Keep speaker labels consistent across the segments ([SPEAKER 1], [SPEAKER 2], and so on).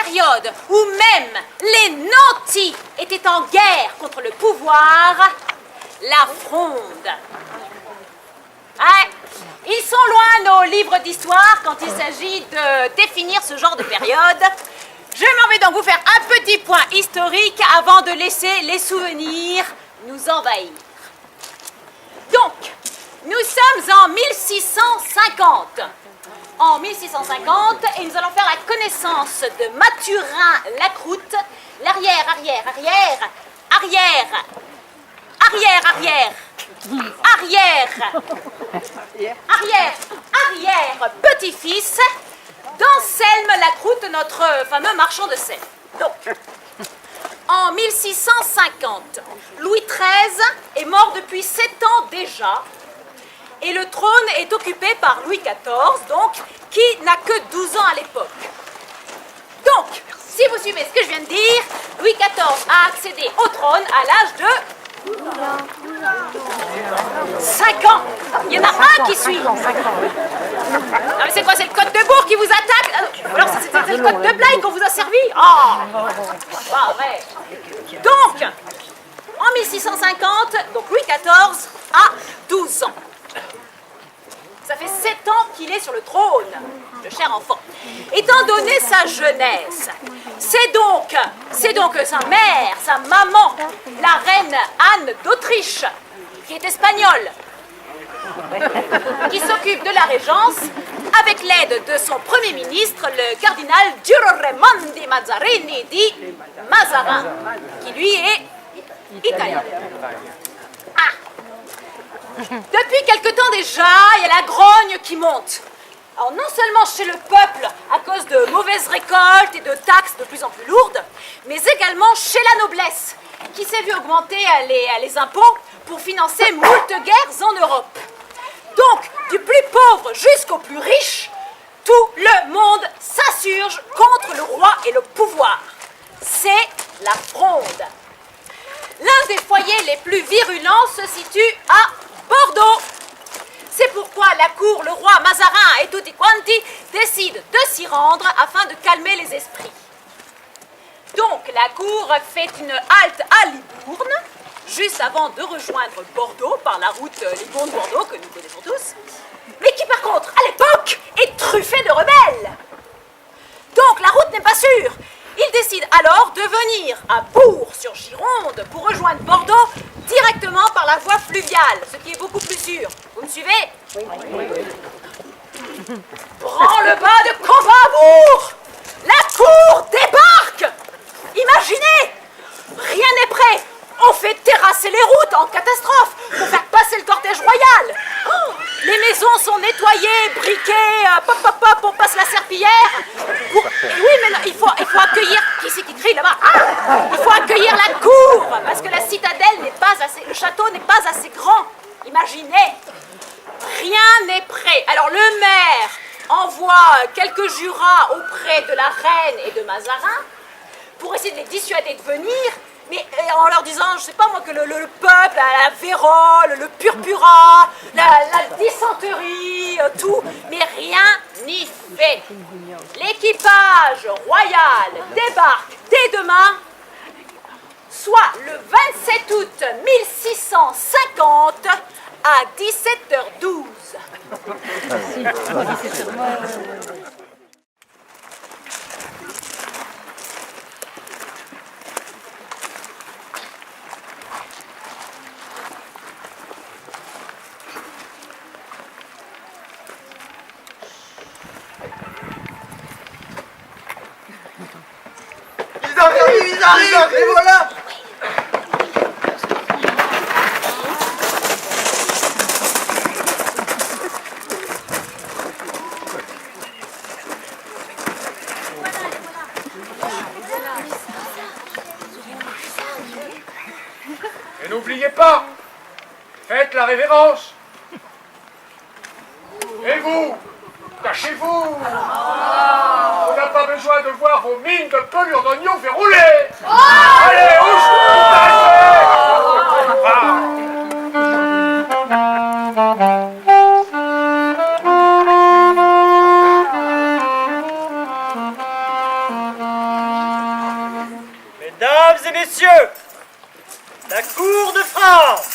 [SPEAKER 1] période où même les nantis étaient en guerre contre le pouvoir, la Fronde. Ouais, ils sont loin nos livres d'histoire quand il s'agit de définir ce genre de période. Je m'en vais donc vous faire un petit point historique avant de laisser les souvenirs nous envahir. Donc, nous sommes en 1650. En 1650, et nous allons faire la connaissance de Mathurin Lacroute, l'arrière petit-fils d'Anselme Lacroute, notre fameux marchand de sel. Donc, en 1650, Louis XIII est mort depuis 7 ans déjà, et le trône est occupé par Louis XIV, donc, qui n'a que 12 ans à l'époque. Donc, si vous suivez ce que je viens de dire, Louis XIV a accédé au trône à l'âge de 5 ans. Il y en a un qui suit. Non mais c'est quoi, c'est le code de Bourg qui vous attaque? Alors c'est le code de Blaye qu'on vous a servi? Ah, pas vrai. Donc, en 1650, donc Louis XIV a 12 ans. Ça fait 7 ans qu'il est sur le trône, le cher enfant. Étant donné sa jeunesse, c'est donc sa mère, sa maman, la reine Anne d'Autriche, qui est espagnole, qui s'occupe de la régence avec l'aide de son premier ministre, le cardinal Girolamo Mazarini di Mazarin, qui lui est italien. Depuis quelque temps déjà, il y a la grogne qui monte. Alors non seulement chez le peuple à cause de mauvaises récoltes et de taxes de plus en plus lourdes, mais également chez la noblesse, qui s'est vu augmenter les impôts pour financer moult guerres en Europe. Donc, du plus pauvre jusqu'au plus riche, tout le monde s'insurge contre le roi et le pouvoir. C'est la Fronde. L'un des foyers les plus virulents se situe à Bordeaux. C'est pourquoi la cour, le roi Mazarin et tutti quanti décident de s'y rendre afin de calmer les esprits. Donc la cour fait une halte à Libourne, juste avant de rejoindre Bordeaux par la route Libourne-Bordeaux que nous connaissons tous, mais qui par contre, à l'époque, est truffée de rebelles. Donc la route n'est pas sûre. Il décide alors de venir à Bourg-sur-Gironde pour rejoindre Bordeaux directement par la voie fluviale, ce qui est beaucoup plus sûr. Vous me suivez? Oui. Branle-bas de combat à Bourg! La cour débarque! Imaginez! Rien n'est prêt! On fait terrasser les routes en catastrophe pour faire passer le cortège royal. Oh, les maisons sont nettoyées, briquées, on passe la serpillière. Oui, mais non, il faut accueillir... Qui c'est qui crie là-bas? Il faut accueillir la cour, parce que la citadelle n'est pas assez... Le château n'est pas assez grand. Imaginez! Rien n'est prêt. Alors le maire envoie quelques jurats auprès de la reine et de Mazarin pour essayer de les dissuader de venir, mais en leur disant, je sais pas moi, que le peuple a la vérole, le purpura, la dysenterie, tout, mais rien n'y fait. L'équipage royal débarque dès demain, soit le 27 août 1650 à 17h12.
[SPEAKER 2] Ils arrivent, et voilà.
[SPEAKER 3] Et n'oubliez pas, faites la révérence. Et vous, cachez-vous. On n'a pas besoin de voir vos mines de pelure d'oignon fait rouler. Allez, au
[SPEAKER 4] France.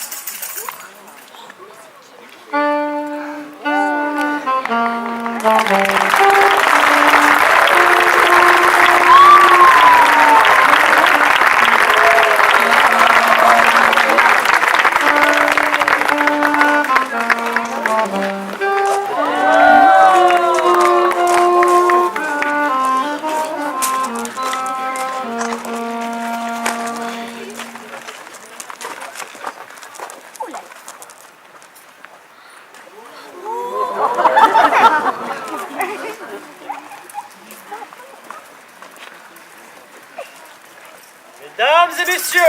[SPEAKER 4] Mesdames et messieurs,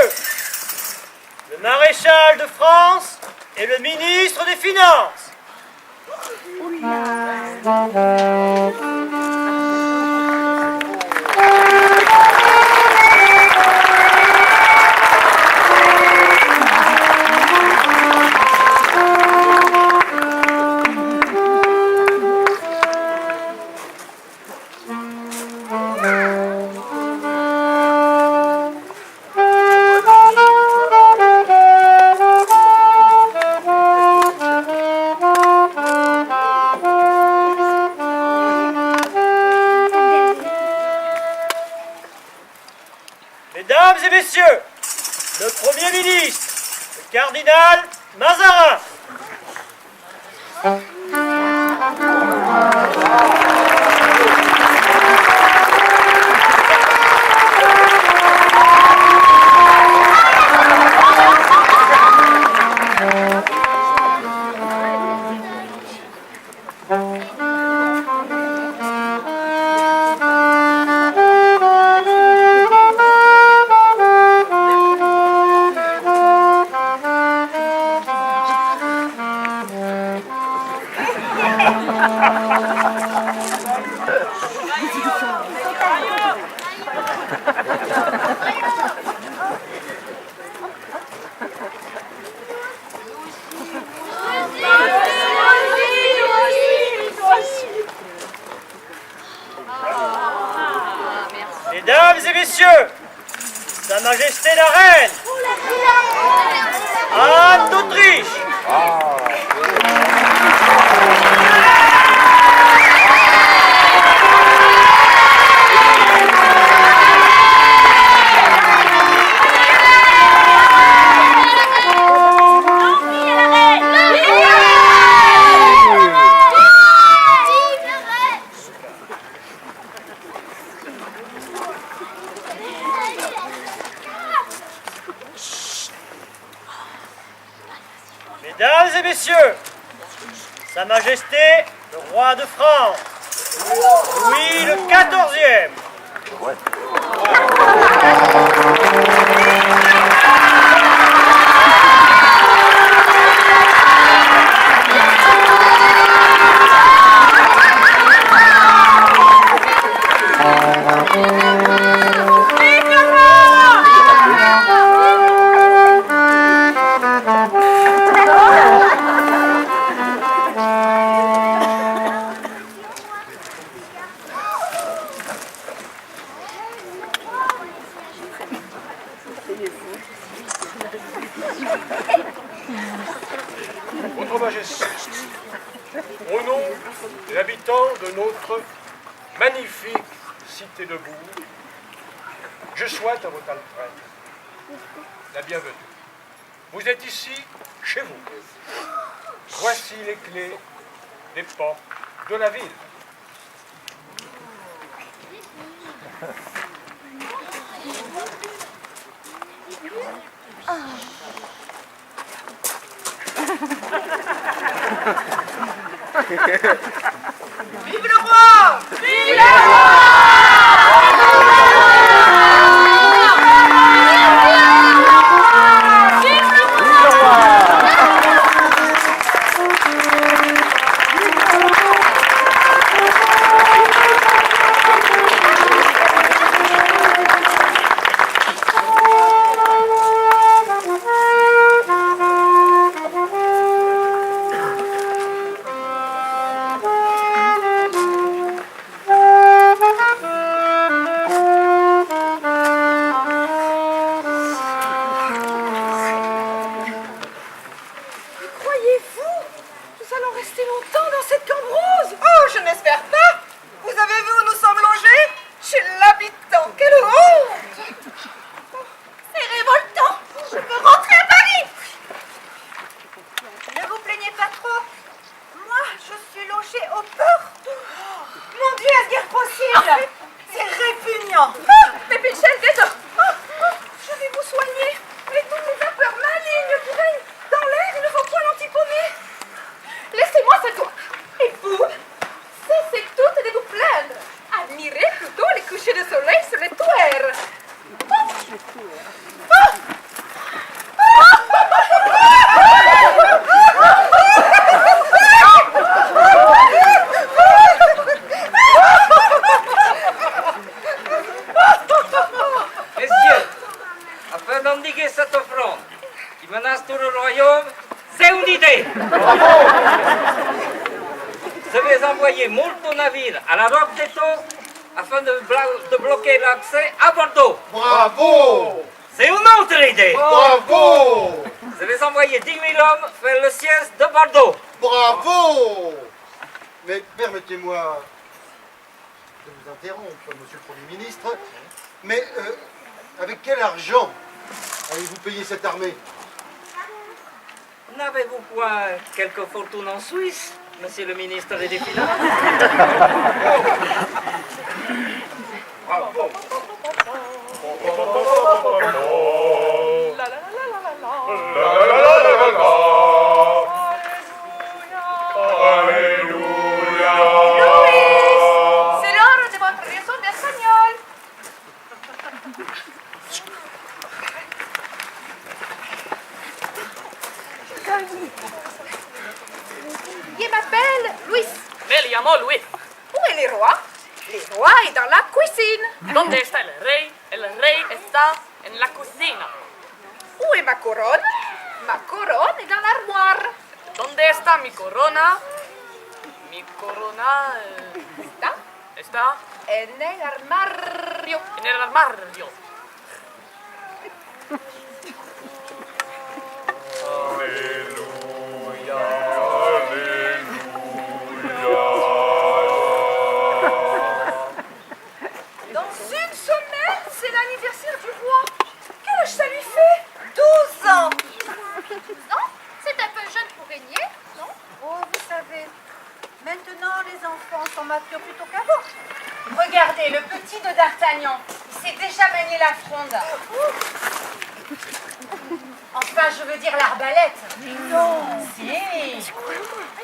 [SPEAKER 4] le maréchal de France et le ministre des Finances. Mesdames et messieurs, le Premier ministre, le cardinal Mazarin. Mesdames et messieurs, Sa Majesté la Reine, Anne d'Autriche. Mesdames et messieurs, Sa Majesté le roi de France, Louis le XIVe.
[SPEAKER 3] Votre Majesté, au nom des habitants de notre magnifique cité de Bourg, je souhaite à votre Altesse la bienvenue. Vous êtes ici, chez vous. Voici les clés des portes de la ville.
[SPEAKER 2] Vive le roi!
[SPEAKER 1] Vive le roi!
[SPEAKER 5] le royaume, c'est une idée. Je vais envoyer moult navires à la Roque des Taux afin de bloquer l'accès à Bordeaux.
[SPEAKER 2] Bravo!
[SPEAKER 5] C'est une autre idée.
[SPEAKER 2] Bravo!
[SPEAKER 5] Je vais envoyer 10 000 hommes faire le siège de Bordeaux.
[SPEAKER 2] Bravo! Mais permettez-moi de vous interrompre, monsieur le Premier ministre. Mais avec quel argent allez-vous payer cette armée?
[SPEAKER 5] N'avez-vous point quelque fortune en Suisse, monsieur le ministre des Finances?
[SPEAKER 2] Bravo!
[SPEAKER 1] C'est l'heure de votre leçon d'espagnol. Je m'appelle Luis.
[SPEAKER 6] Me llamo Luis.
[SPEAKER 1] Où est le roi? Le roi est dans la cuisine.
[SPEAKER 6] ¿Dónde está el rey? El rey está en la cocina.
[SPEAKER 1] Où est ma couronne? Ma couronne est dans l'armoire.
[SPEAKER 6] ¿Dónde está mi corona? Mi corona
[SPEAKER 1] ¿Está?
[SPEAKER 6] está
[SPEAKER 1] En el armario.
[SPEAKER 6] en el armario.
[SPEAKER 1] Dans une semaine, c'est l'anniversaire du roi. Quel âge ça lui fait? 12 ans.
[SPEAKER 7] 12 ans? C'est un peu jeune pour régner, non?
[SPEAKER 1] Oh, vous savez, maintenant les enfants sont matures plutôt qu'avant. Regardez, le petit de D'Artagnan, il s'est déjà manié la fronde. Enfin, je veux dire l'arbalète. Non. Si.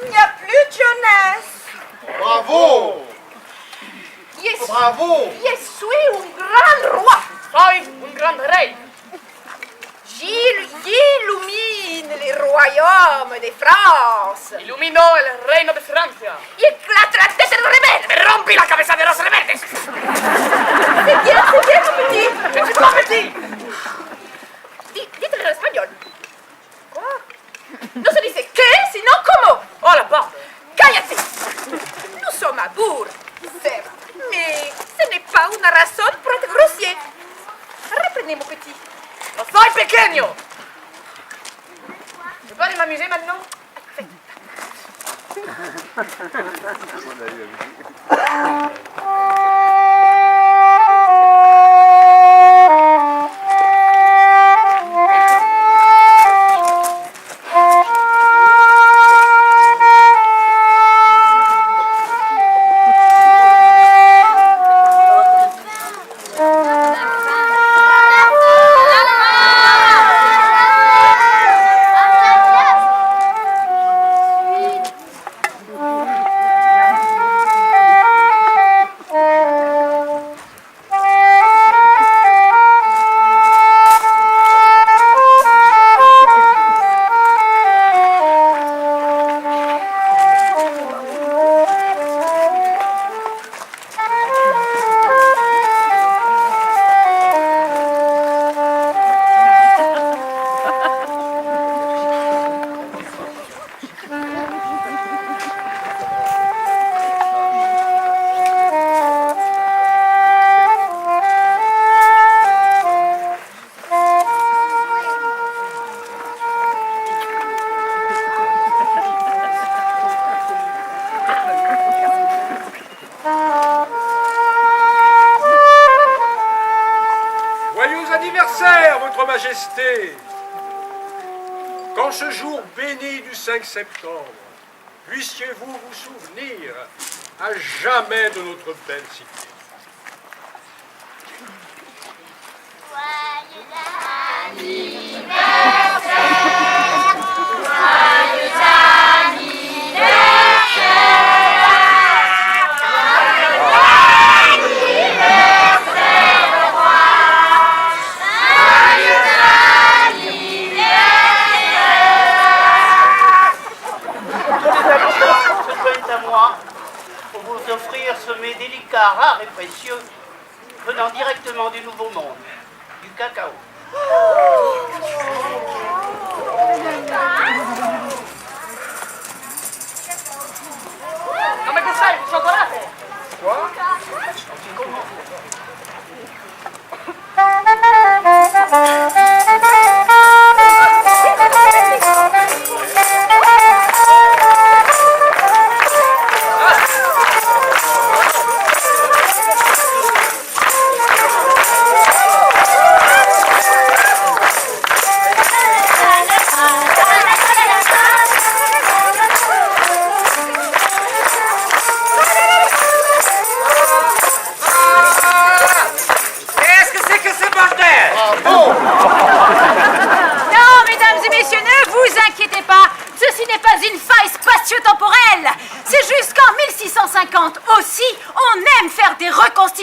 [SPEAKER 1] Il n'y a plus de jeunesse.
[SPEAKER 2] Bravo!
[SPEAKER 1] Je
[SPEAKER 2] Bravo!
[SPEAKER 1] suis un grand roi.
[SPEAKER 6] Soy un gran rey.
[SPEAKER 1] J'illumine les royaumes de France.
[SPEAKER 6] Iluminó el reino de Francia.
[SPEAKER 1] Éclate la tête des rebelles.
[SPEAKER 6] Me rompí la cabeza de los rebeldes.
[SPEAKER 1] C'est bien, mon petit.
[SPEAKER 6] Je suis pas petit.
[SPEAKER 1] Dites-le en espagnol. Quoi? No se dice que, sino como.
[SPEAKER 6] Oh la porte.
[SPEAKER 1] Cállate. Nous sommes à Bourg, certes, mais ce n'est pas une raison pour être grossier. Reprenez, mon petit.
[SPEAKER 6] No soy pequeño. Je peux aller m'amuser maintenant?
[SPEAKER 3] Votre Majesté, qu'en ce jour béni du 5 septembre, puissiez-vous vous souvenir à jamais de notre belle cité.
[SPEAKER 8] Offrir ce mets délicat, rare et précieux, venant directement du Nouveau Monde, du cacao.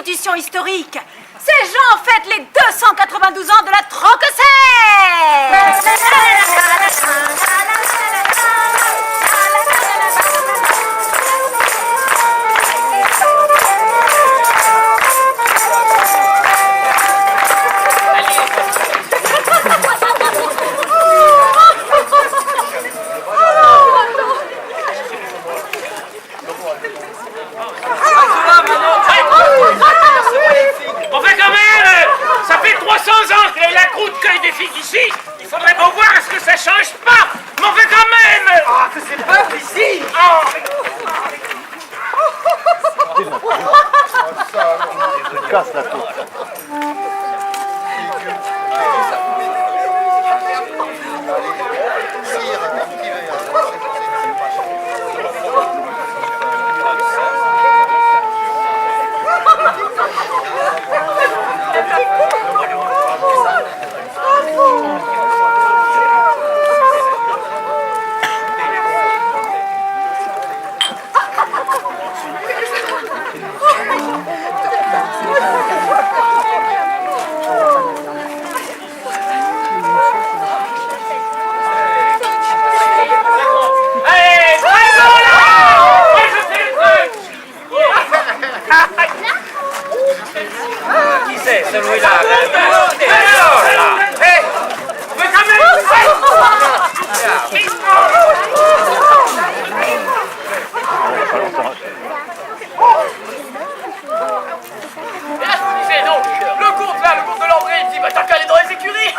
[SPEAKER 1] reconstitution historique. Ces gens fêtent les 292 ans de la Troquesèche.
[SPEAKER 5] Enfin quand même, ça fait 300 ans qu'il y a la croûte cueille des figues ici. Il faudrait bien voir à ce que ça change pas. Mais enfin quand même.
[SPEAKER 8] Ah, que c'est pas ici.
[SPEAKER 2] Casse la tête.
[SPEAKER 5] Qui c'est celui-là? Alors là, mais quand même.
[SPEAKER 6] C'est donc le comte là, le comte de Landré, il dit bah t'as qu'à aller dans les écuries.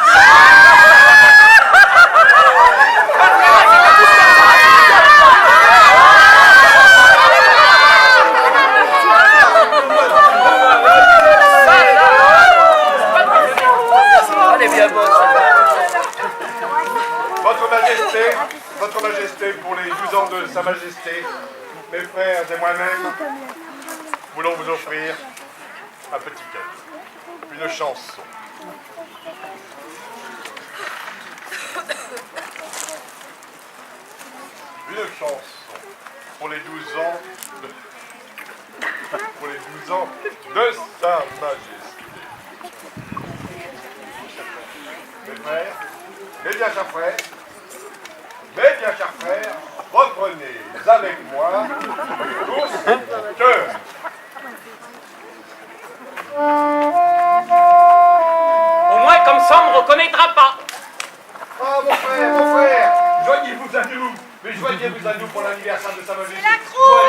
[SPEAKER 3] Votre Majesté, pour les 12 ans de Sa Majesté, mes frères et moi-même, voulons vous offrir un petit cadeau, une chanson. Une chanson pour les 12 ans de Sa Majesté. Mes frères, mes bien chers frères, reprenez avec moi tous cœur.
[SPEAKER 5] Au moins comme ça on me reconnaîtra pas.
[SPEAKER 3] Ah mon frère, joignez-vous à nous, mais joignez-vous à nous pour l'anniversaire de Sa Majesté.
[SPEAKER 7] La croix.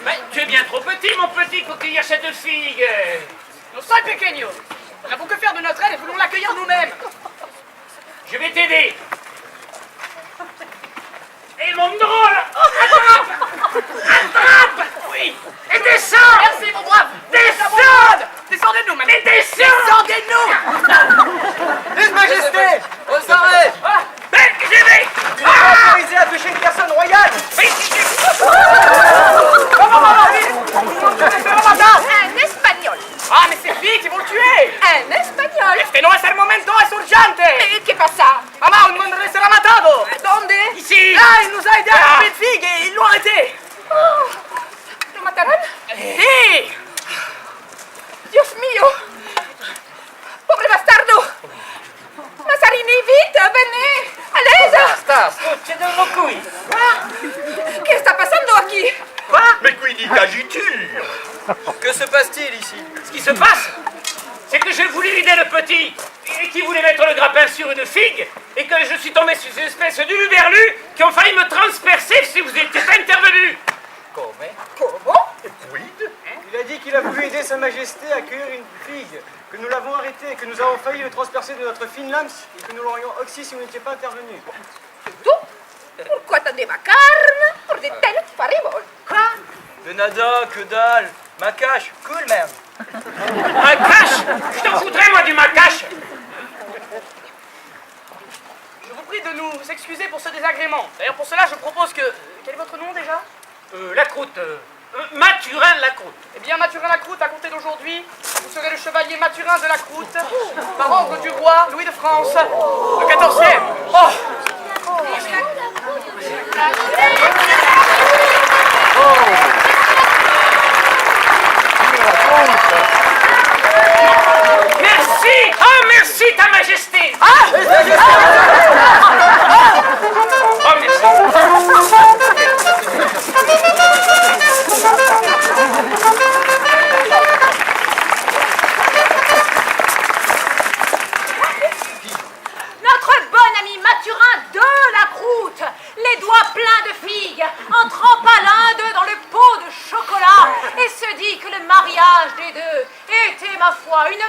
[SPEAKER 5] Mais tu es bien trop petit, mon petit, pour cueillir cette figue.
[SPEAKER 6] Nous sommes pequeños. Nous n'avons que faire de notre aide et voulons l'accueillir nous-mêmes.
[SPEAKER 5] Je vais t'aider. Et mon drôle, attrape! Attrape! Oui! Et descends!
[SPEAKER 6] Merci, mon brave.
[SPEAKER 5] Descends!
[SPEAKER 6] Descendez-nous, maintenant.
[SPEAKER 5] Et descends!
[SPEAKER 6] Descendez-nous.
[SPEAKER 4] His Majesté, on s'arrête.
[SPEAKER 5] Mais j'y vais!
[SPEAKER 4] Autorisé à toucher une personne royale.
[SPEAKER 7] Un espagnol.
[SPEAKER 6] Ah, mais c'est lui qui vont le tuer.
[SPEAKER 7] Un espagnol.
[SPEAKER 6] Este no es el momento, es urgente.
[SPEAKER 7] ¿Qué pasa?
[SPEAKER 6] Mamá, un hombre sera matado.
[SPEAKER 7] ¿Dónde?
[SPEAKER 6] Ici. Là, il nous a aidé à couper de figue et ils l'ont arrêté.
[SPEAKER 7] ¿Lo mataron?
[SPEAKER 6] Sí.
[SPEAKER 7] Dios mío. Pobre bastardo. Mazarini, vite, venez. A l'aise.
[SPEAKER 4] Basta, c'est de vos couilles.
[SPEAKER 7] ¿Qué está pasando aquí?
[SPEAKER 3] Mais qui dit agit-il?
[SPEAKER 4] Que se passe-t-il ici?
[SPEAKER 5] Ce qui se passe, c'est que j'ai voulu aider le petit, et qui voulait mettre le grappin sur une figue, et que je suis tombé sur une espèce de luberlu qui ont failli me transpercer si vous n'étiez pas intervenu.
[SPEAKER 4] Il a dit qu'il a voulu aider Sa Majesté à cueillir une figue, que nous l'avons arrêté, que nous avons failli le transpercer de notre fine lame et que nous l'aurions oxy si vous n'étiez pas intervenu.
[SPEAKER 1] Pourquoi t'as des vacarmes pour des telles fariboles? Quoi?
[SPEAKER 4] De nada, que dalle, macache, cool man.
[SPEAKER 5] Macache? Je t'en foutrais, moi, du macache.
[SPEAKER 6] Je vous prie de nous excuser pour ce désagrément. D'ailleurs, pour cela, je propose que... Quel est votre nom déjà?
[SPEAKER 5] La croûte, Mathurin Lacroute.
[SPEAKER 6] Eh bien, Mathurin Lacroute, à compter d'aujourd'hui, vous serez le chevalier Mathurin de Lacroute, par ordre du roi Louis de France, le 14e. Oh!
[SPEAKER 5] Merci! Oh, merci, Ta Majesté! Oh, merci.
[SPEAKER 1] Notre bon ami Mathurin de Lacroute, les doigts pleins de figues, en trempa l'un d'eux dans le pot de chocolat et se dit que le mariage des deux était, ma foi, une